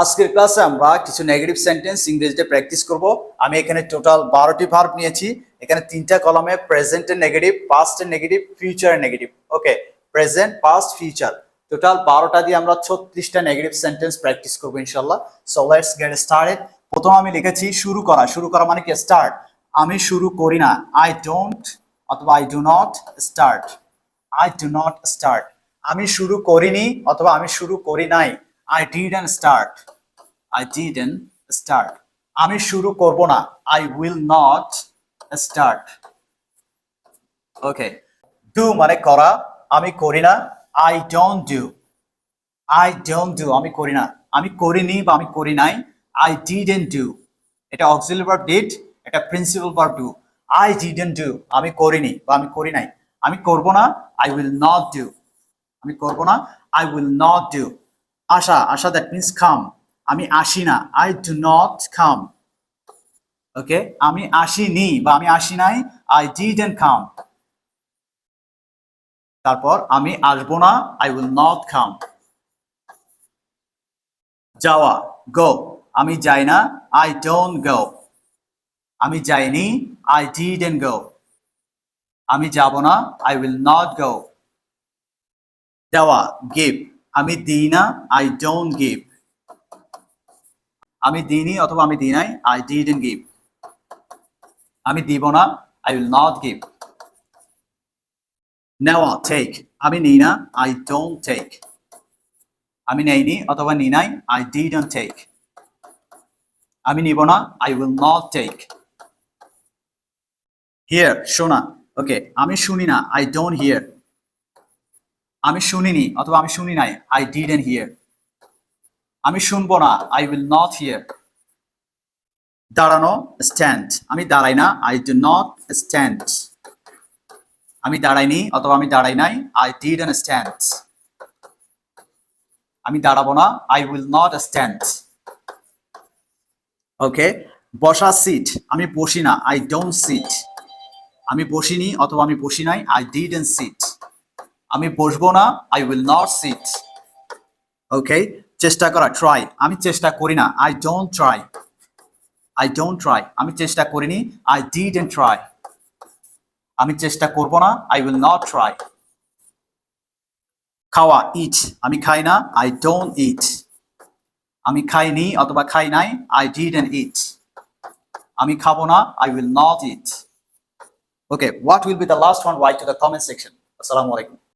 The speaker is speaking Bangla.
আজকের ক্লাসে আমরা কিছু নেগেটিভ সেন্টেন্স ইংরেজিতে প্র্যাকটিস করব। আমি এখানে টোটাল 12টি ভার্ব নিয়েছি। এখানে তিনটা কলামে প্রেজেন্টের নেগেটিভ, পাস্টের নেগেটিভ, ফিউচারের নেগেটিভ। ওকে, প্রেজেন্ট, পাস্ট, ফিউচার, টোটাল 12টা দিয়ে আমরা 36টা নেগেটিভ সেন্টেন্স প্র্যাকটিস করব ইনশাআল্লাহ। So let's get started. প্রথম আমি লিখেছি শুরু করা। শুরু করা মানে কি? স্টার্ট। আমি শুরু করি না, আই ডোন্ট অথবা I do not start. I do not start. আমি শুরু করিনি অথবা আমি শুরু করি নাই, I didn't start. I didn't start. আমি শুরু করব না, I will not start. Okay. Do মানে করা, আমি করি না, I don't do. I don't do, আমি করি না। আমি করিনি বা আমি করি নাই, I didn't do. এটা অক্সিলারি ভার্ব did, এটা principal verb do. I didn't do, আমি করিনি বা আমি করি নাই। আমি করব না, I will not do. আমি করব না, I will not do. আসা, আসা that means come. আমি আসি না, I do not come. ওকে, আমি আসিনি বা আমি আসি নাই, I didn't come. তারপর আমি আসবো না, I will not come. যাওয়া, go. আমি যাই না, I don't go. আমি যাইনি, I didn't go. আমি যাব না, I will not go. দেওয়া, give. আমি দিই না, I don't give. আমি দিইনি অথবা আমি দিই নাই, I didn't give. আমি দিব না, I will not give. নেওয়া, take. আমি নিই না, I don't take. আমি নেইনি অথবা নিই নাই, I didn't take. আমি নিব না, I will not take. Hear, শোনা। ওকে, আমি শুনি না, I don't hear. আমি শুনিনি অথবা আমি শুনি নাই, I didn't hear. আমি শুনবো না, I will not hear. দাঁড়ানো, stand. আমি দাঁড়াই না, I do not stand. আমি দাঁড়াইনি অথবা আমি দাঁড়াই নাই, I didn't stand. আমি দাঁড়াবো না, I will not stand. ওকে, বসা, সিট। আমি বসি না, I don't sit. আমি বসিনি অথবা আমি বসি নাই, I didn't sit. আমি বসবো না, I will not sit. ওকে, চেষ্টা করা, try. আমি চেষ্টা করি না, I don't try. I don't try. আমি চেষ্টা করিনি, I didn't try. আমি চেষ্টা করব না, I will not try. খাওয়া, eat. আমি খাই না, I don't eat. আমি খাইনি অথবা খাই নাই, I didn't eat. আমি খাবো না, I will not eat. Okay, what will be the last one? Write to the comment section. Assalamu alaikum.